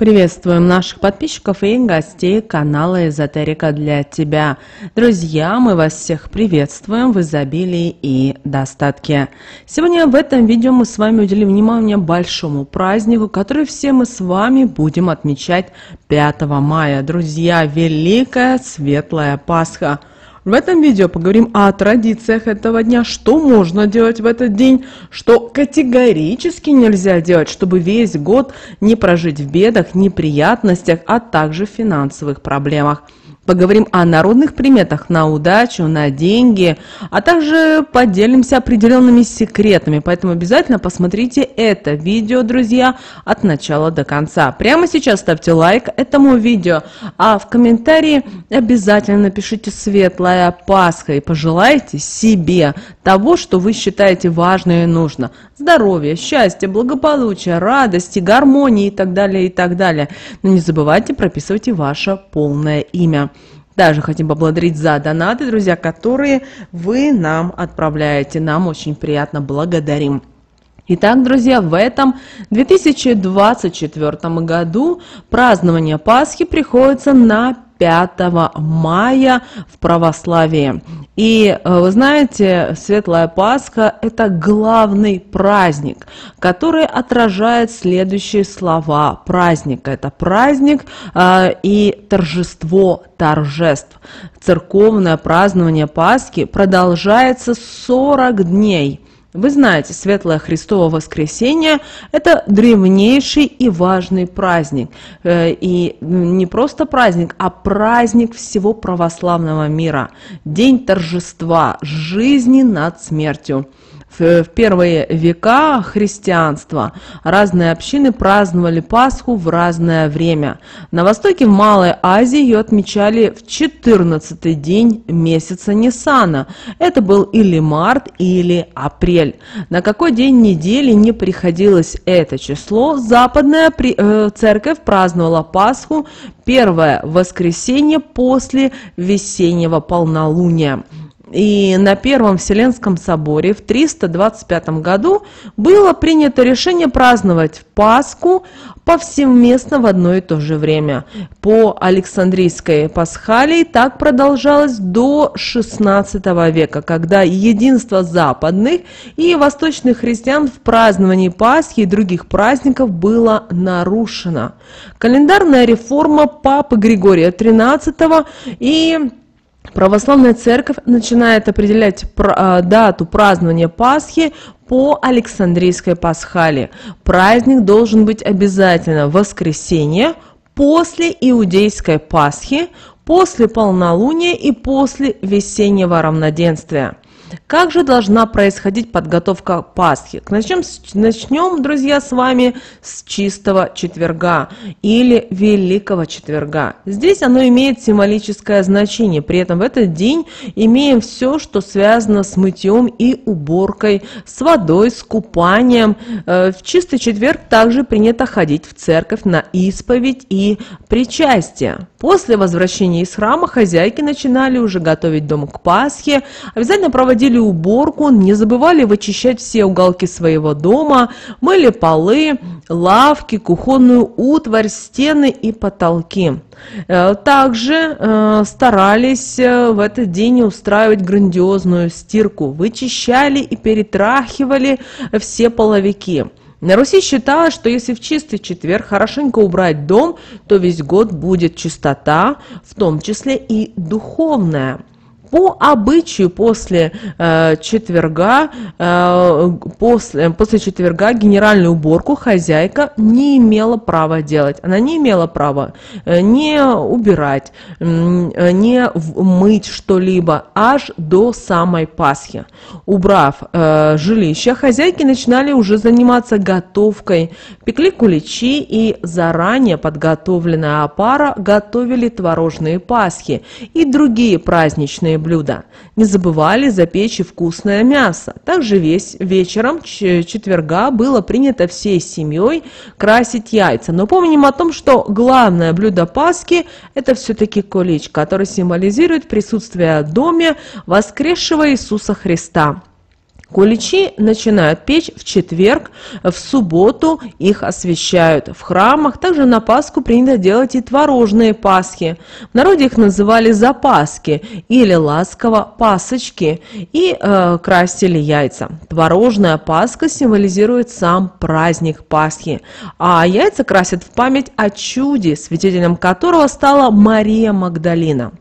Приветствуем наших подписчиков и гостей канала Эзотерика для тебя. Друзья, мы вас всех приветствуем в изобилии и достатке. Сегодня в этом видео мы с вами уделим внимание большому празднику, который все мы с вами будем отмечать 5 мая. Друзья, Великая Светлая Пасха. В этом видео поговорим о традициях этого дня, что можно делать в этот день, что категорически нельзя делать, чтобы весь год не прожить в бедах, неприятностях, а также в финансовых проблемах. Поговорим о народных приметах на удачу, на деньги, а также поделимся определенными секретами. Поэтому обязательно посмотрите это видео, друзья, от начала до конца. Прямо сейчас ставьте лайк этому видео, а в комментарии обязательно напишите «Светлая Пасха» и пожелайте себе того, что вы считаете важно и нужно. Здоровья, счастья, благополучия, радости, гармонии и так далее, и так далее. Но не забывайте прописывать и ваше полное имя. Также хотим поблагодарить за донаты, друзья, которые вы нам отправляете. Нам очень приятно, благодарим. Итак, друзья, в этом 2024 году празднование Пасхи приходится на 5 мая в православии. И вы знаете, Светлая Пасха – это главный праздник, который отражает следующие слова праздника. Это праздник и торжество торжеств. Церковное празднование Пасхи продолжается 40 дней. Вы знаете, Светлое Христово Воскресенье – это древнейший и важный праздник. И не просто праздник, а праздник всего православного мира. День торжества, жизни над смертью. В первые века христианства разные общины праздновали Пасху в разное время. На востоке, в Малой Азии, ее отмечали в 14-й день месяца Ниссана. Это был или март, или апрель. На какой день недели не приходилось это число, Западная церковь праздновала Пасху первое воскресенье после весеннего полнолуния. И на Первом Вселенском соборе в 325 году было принято решение праздновать Пасху повсеместно в одно и то же время. По Александрийской Пасхалии так продолжалось до XVI века, когда единство западных и восточных христиан в праздновании Пасхи и других праздников было нарушено. Календарная реформа Папы Григория XIII и Православная Церковь начинает определять дату празднования Пасхи по Александрийской Пасхалии. Праздник должен быть обязательно в воскресенье, после Иудейской Пасхи, после полнолуния и после весеннего равноденствия. Как же должна происходить подготовка к Пасхе? Начнем, друзья, с вами с чистого четверга или Великого четверга. Здесь оно имеет символическое значение. При этом в этот день имеем все, что связано с мытьем и уборкой, с водой, с купанием. В чистый четверг также принято ходить в церковь на исповедь и причастие. После возвращения из храма хозяйки начинали уже готовить дом к Пасхе, обязательно проводили уборку, не забывали вычищать все уголки своего дома, мыли полы, лавки, кухонную утварь, стены и потолки. Также старались в этот день устраивать грандиозную стирку, вычищали и перетряхивали все половики. На Руси считалось, что если в чистый четверг хорошенько убрать дом, то весь год будет чистота, в том числе и духовная. По обычаю после четверга генеральную уборку хозяйка не имела права делать. Она не имела права не убирать, не мыть что-либо аж до самой Пасхи. Убрав жилище, хозяйки начинали уже заниматься готовкой, пекли куличи и заранее подготовленная опара готовили творожные Пасхи и другие праздничные блюда. Не забывали запечь и вкусное мясо. Также вечером четверга было принято всей семьей красить яйца. Но помним о том, что главное блюдо Пасхи – это все-таки кулич, который символизирует присутствие в доме воскресшего Иисуса Христа. Куличи начинают печь в четверг, в субботу их освящают. В храмах также на Пасху принято делать и творожные пасхи. В народе их называли запаски или ласково пасочки и красили яйца. Творожная Пасха символизирует сам праздник Пасхи, а яйца красят в память о чуде, свидетелем которого стала Мария Магдалина.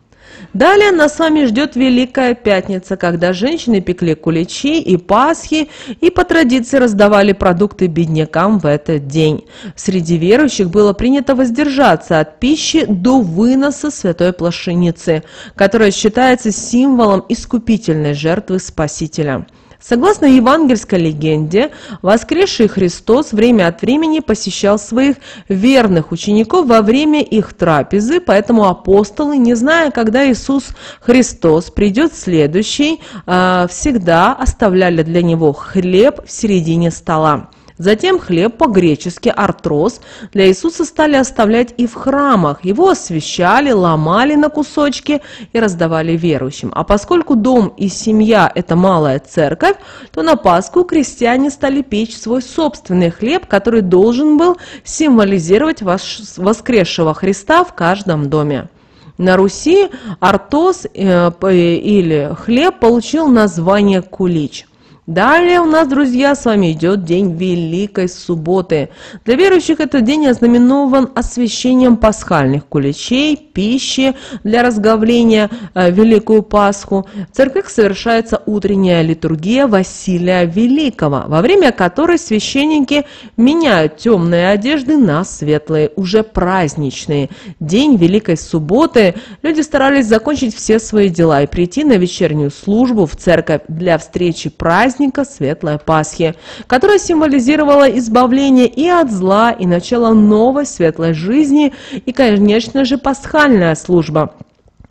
Далее нас с вами ждет Великая Пятница, когда женщины пекли куличи и пасхи и по традиции раздавали продукты беднякам в этот день. Среди верующих было принято воздержаться от пищи до выноса святой плашеницы, которая считается символом искупительной жертвы Спасителя. Согласно евангельской легенде, воскресший Христос время от времени посещал своих верных учеников во время их трапезы, поэтому апостолы, не зная, когда Иисус Христос придет следующий, всегда оставляли для него хлеб в середине стола. Затем хлеб, по-гречески артрос, для Иисуса стали оставлять и в храмах. Его освящали, ломали на кусочки и раздавали верующим. А поскольку дом и семья – это малая церковь, то на Пасху крестьяне стали печь свой собственный хлеб, который должен был символизировать воскресшего Христа в каждом доме. На Руси артос или хлеб получил название кулич. Далее у нас, друзья, с вами идет день Великой Субботы. Для верующих этот день ознаменован освящением пасхальных куличей, пищи для разговления Великую Пасху. В церквях совершается утренняя литургия Василия Великого, во время которой священники меняют темные одежды на светлые, уже праздничные. День Великой Субботы люди старались закончить все свои дела и прийти на вечернюю службу в церковь для встречи праздника Светлой Пасхи, которая символизировала избавление и от зла, и начало новой светлой жизни, и, конечно же, пасхальная служба,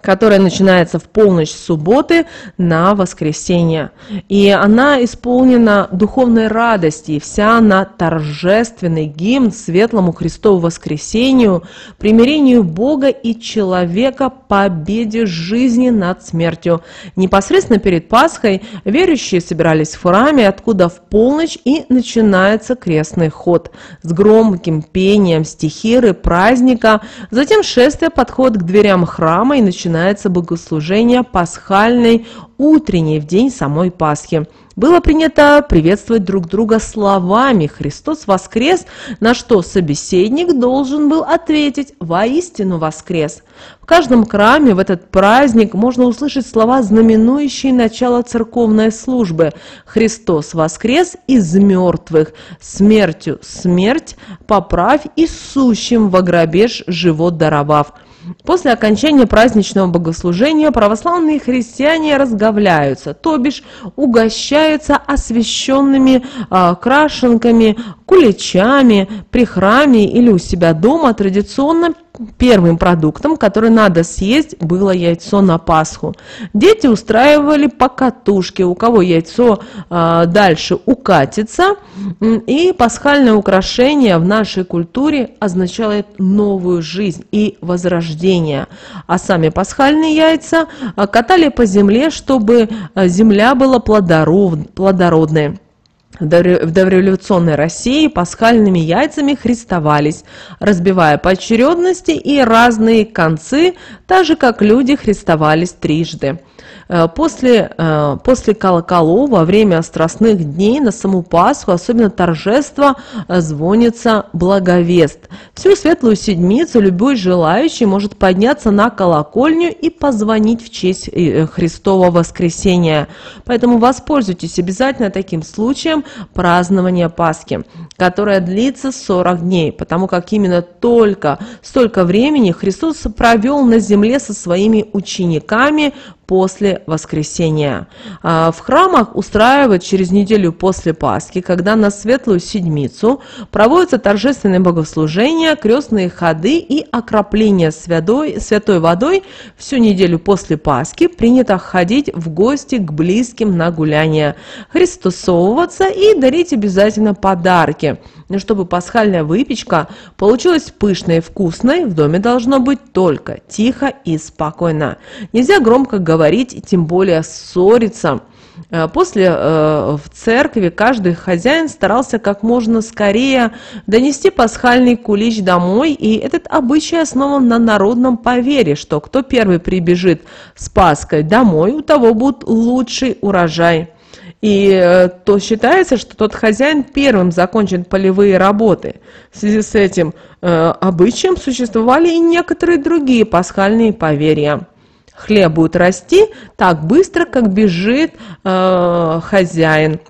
которая начинается в полночь субботы на воскресенье. И она исполнена духовной радости, и вся она торжественный гимн светлому Христову воскресению, примирению Бога и человека, победе жизни над смертью. Непосредственно перед Пасхой верующие собирались в храме, откуда в полночь и начинается крестный ход с громким пением стихиры праздника. Затем шествие подходит к дверям храма и начинается богослужение пасхальной утренней в день самой Пасхи. Было принято приветствовать друг друга словами «Христос воскрес», на что собеседник должен был ответить «Воистину воскрес». В каждом храме в этот праздник можно услышать слова, знаменующие начало церковной службы: «Христос воскрес из мертвых, смертью смерть поправь и сущим во гробеж живот даровав». После окончания праздничного богослужения православные христиане разговляются, то бишь угощаются освященными крашенками, куличами при храме или у себя дома. Традиционно первым продуктом, который надо съесть, было яйцо на Пасху. Дети устраивали покатушки, у кого яйцо дальше укатится. И пасхальное украшение в нашей культуре означает новую жизнь и возрождение. А сами пасхальные яйца катали по земле, чтобы земля была плодородной. В дореволюционной России пасхальными яйцами христовались, разбивая по очередности и разные концы, так же, как люди христовались трижды. После колоколов во время страстных дней на саму Пасху, особенно торжество, звонится благовест. Всю Светлую Седмицу любой желающий может подняться на колокольню и позвонить в честь Христова воскресения. Поэтому воспользуйтесь обязательно таким случаем празднования Пасхи, которое длится 40 дней, потому как именно столько времени Христос провел на земле со своими учениками после воскресения. В храмах устраивают через неделю после Пасхи, когда на Светлую Седмицу проводятся торжественные богослужения, крестные ходы и окропление святой водой. Всю неделю после Пасхи принято ходить в гости к близким на гуляния, христосовываться и дарить обязательно подарки. Чтобы пасхальная выпечка получилась пышной и вкусной, в доме должно быть только тихо и спокойно. Нельзя громко говорить и тем более ссориться. В церкви каждый хозяин старался как можно скорее донести пасхальный кулич домой, и этот обычай основан на народном поверье, что кто первый прибежит с Пасхой домой, у того будет лучший урожай. И то считается, что тот хозяин первым закончит полевые работы. В связи с этим обычаем существовали и некоторые другие пасхальные поверья. Хлеб будет расти так быстро, как бежит хозяин.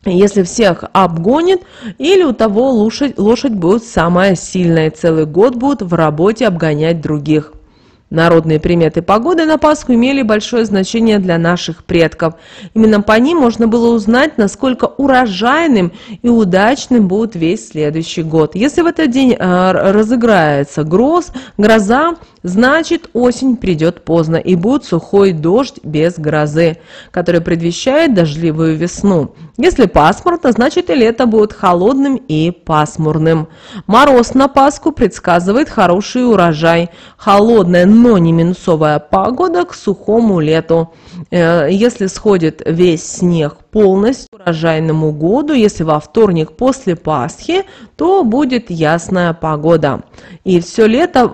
Если всех обгонит, или у того лошадь будет самая сильная, целый год будет в работе обгонять других. Народные приметы погоды на Пасху имели большое значение для наших предков. Именно по ним можно было узнать, насколько урожайным и удачным будет весь следующий год. Если в этот день разыграется гроза, значит осень придет поздно и будет сухой дождь без грозы, который предвещает дождливую весну. Если пасмурно, значит и лето будет холодным и пасмурным. Мороз на Пасху предсказывает хороший урожай. Холодная, но не минусовая погода к сухому лету. Если сходит весь снег полностью к урожайному году, если во вторник после Пасхи, то будет ясная погода. И все лето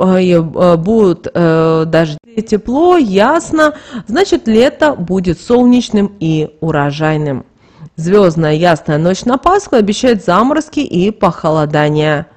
будет дожди, тепло, ясно, значит лето будет солнечным и урожайным. Звездная ясная ночь на Пасху обещает заморозки и похолодания.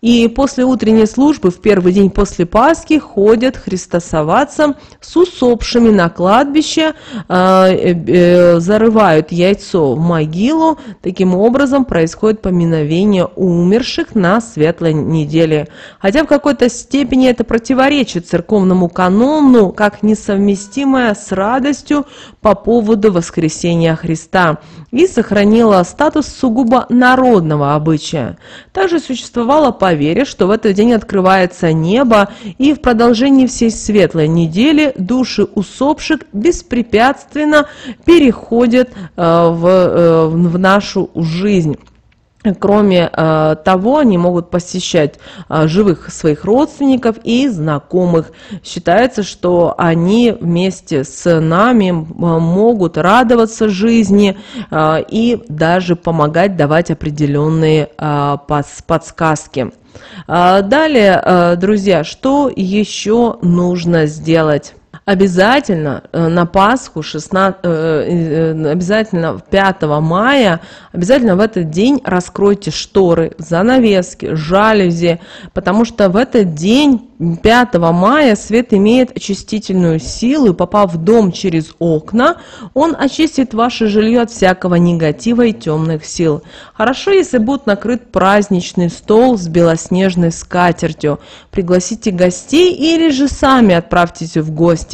И после утренней службы в первый день после Пасхи ходят христосоваться с усопшими на кладбище, зарывают яйцо в могилу. Таким образом происходит поминовение умерших на светлой неделе. Хотя в какой-то степени это противоречит церковному канону, как несовместимое с радостью по поводу воскресения Христа, и сохранила статус сугубо народного обычая. Также существовало поверье, что в этот день открывается небо, и в продолжении всей светлой недели души усопших беспрепятственно переходят в нашу жизнь. Кроме того, они могут посещать живых своих родственников и знакомых. Считается, что они вместе с нами могут радоваться жизни и даже помогать давать определенные подсказки. Далее, друзья, что еще нужно сделать? Обязательно на Пасху, обязательно 5 мая, обязательно в этот день раскройте шторы, занавески, жалюзи, потому что в этот день, 5 мая, свет имеет очистительную силу, и попав в дом через окна, он очистит ваше жилье от всякого негатива и темных сил. Хорошо, если будет накрыт праздничный стол с белоснежной скатертью. Пригласите гостей или же сами отправьтесь в гости.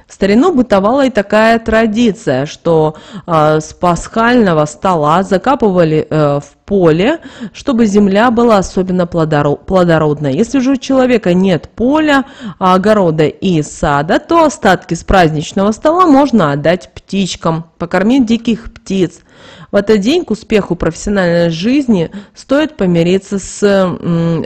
В старину бытовала и такая традиция, что с пасхального стола закапывали в поле, чтобы земля была особенно плодородной. Если же у человека нет поля, огорода и сада, то остатки с праздничного стола можно отдать птичкам, покормить диких птиц. В этот день к успеху профессиональной жизни стоит помириться с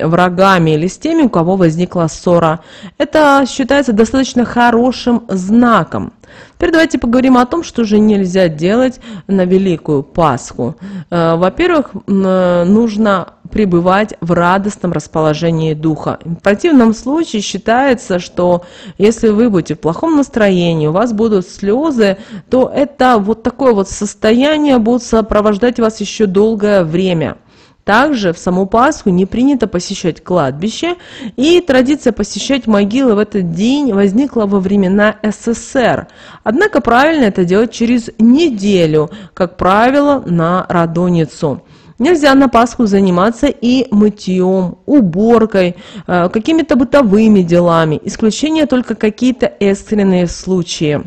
врагами или с теми, у кого возникла ссора. Это считается достаточно хорошим знаком. Теперь давайте поговорим о том, что же нельзя делать на Великую Пасху. Во-первых, нужно пребывать в радостном расположении духа. В противном случае считается, что если вы будете в плохом настроении, у вас будут слезы, то это вот такое вот состояние будет сопровождать вас еще долгое время. Также в саму Пасху не принято посещать кладбище, и традиция посещать могилы в этот день возникла во времена СССР. Однако правильно это делать через неделю, как правило, на Радоницу. Нельзя на Пасху заниматься и мытьем, уборкой, какими-то бытовыми делами. Исключение только какие-то экстренные случаи.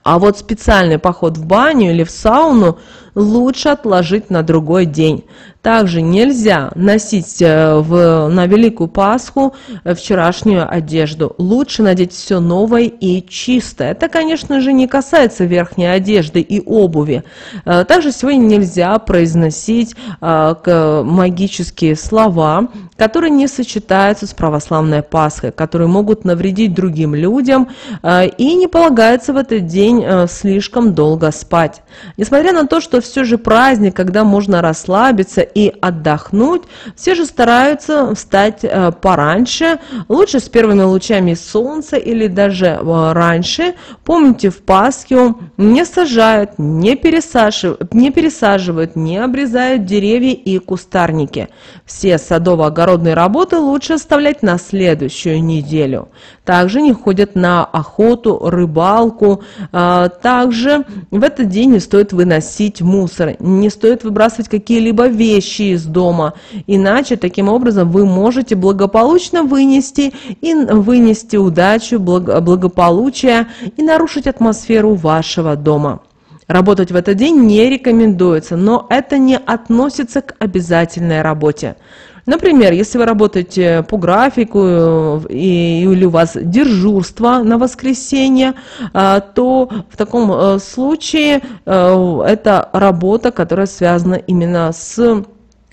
А вот специальный поход в баню или в сауну лучше отложить на другой день. Также нельзя носить на Великую Пасху вчерашнюю одежду. Лучше надеть все новое и чистое. Это, конечно же, не касается верхней одежды и обуви. Также сегодня нельзя произносить магические слова, которые не сочетаются с православной Пасхой, которые могут навредить другим людям, и не полагается в этот день слишком долго спать. Несмотря на то, что все же праздник, когда можно расслабиться и отдохнуть, все же стараются встать пораньше, лучше с первыми лучами солнца или даже раньше. Помните, в Пасху не сажают, не пересаживают, не обрезают деревья и кустарники. Все садово-огородные работы лучше оставлять на следующую неделю. Также не ходят на охоту, рыбалку. Также в этот день не стоит выносить мусор, не стоит выбрасывать какие-либо вещи из дома. Иначе таким образом вы можете благополучно вынести удачу, благополучие и нарушить атмосферу вашего дома. Работать в этот день не рекомендуется, но это не относится к обязательной работе. Например, если вы работаете по графику или у вас дежурство на воскресенье, то в таком случае это работа, которая связана именно с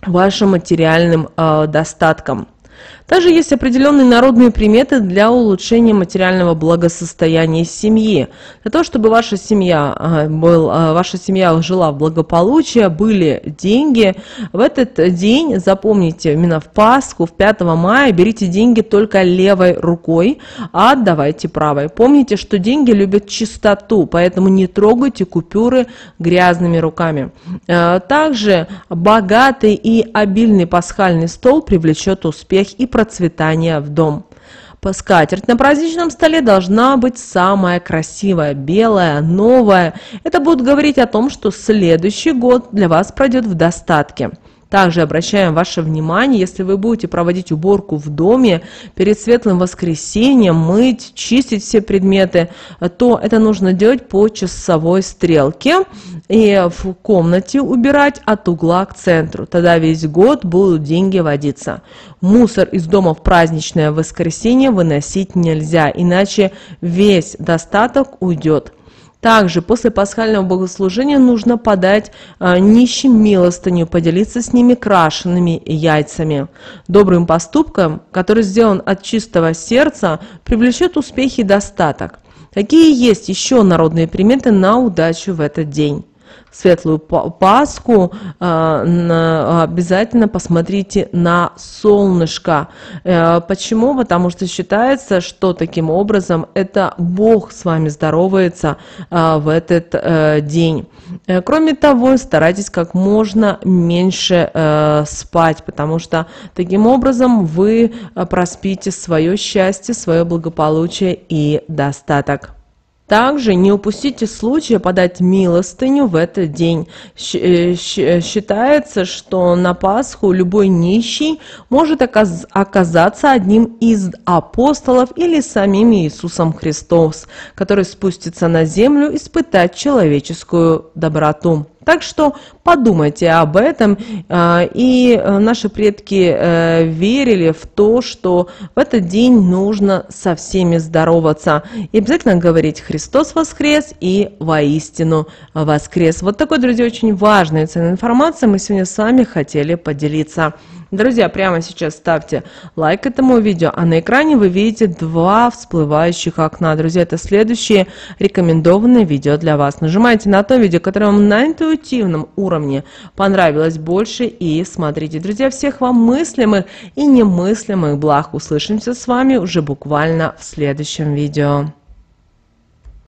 вашим материальным достатком. Также есть определенные народные приметы для улучшения материального благосостояния семьи. Для того, чтобы ваша семья жила в благополучии, были деньги, в этот день, запомните, именно в Пасху, в 5 мая, берите деньги только левой рукой, а отдавайте правой. Помните, что деньги любят чистоту, поэтому не трогайте купюры грязными руками. Также богатый и обильный пасхальный стол привлечет успех и процветание в дом. Скатерть на праздничном столе должна быть самая красивая, белая, новая. Это будет говорить о том, что следующий год для вас пройдет в достатке. Также обращаем ваше внимание, если вы будете проводить уборку в доме перед Светлым Воскресеньем, мыть, чистить все предметы, то это нужно делать по часовой стрелке и в комнате убирать от угла к центру. Тогда весь год будут деньги водиться. Мусор из дома в праздничное воскресенье выносить нельзя, иначе весь достаток уйдет. Также после пасхального богослужения нужно подать нищим милостыню, поделиться с ними крашенными яйцами. Добрым поступком, который сделан от чистого сердца, привлечет успех и достаток. Какие есть еще народные приметы на удачу в этот день? Светлую Пасху обязательно посмотрите на солнышко. Почему? Потому что считается, что таким образом это Бог с вами здоровается в этот день. Кроме того, старайтесь как можно меньше спать, потому что таким образом вы проспите свое счастье, свое благополучие и достаток. Также не упустите случая подать милостыню в этот день. Считается, что на Пасху любой нищий может оказаться одним из апостолов или самим Иисусом Христом, который спустится на землю испытать человеческую доброту. Так что подумайте об этом. И наши предки верили в то, что в этот день нужно со всеми здороваться. И обязательно говорить «Христос воскрес» и «Воистину воскрес». Вот такой, друзья, очень важная и ценная информация мы сегодня с вами хотели поделиться. Друзья, прямо сейчас ставьте лайк этому видео, а на экране вы видите 2 всплывающих окна. Друзья, это следующее рекомендованное видео для вас. Нажимайте на то видео, которое вам на интуитивном уровне понравилось больше, и смотрите. Друзья, всех вам мыслимых и немыслимых благ. Услышимся с вами уже буквально в следующем видео.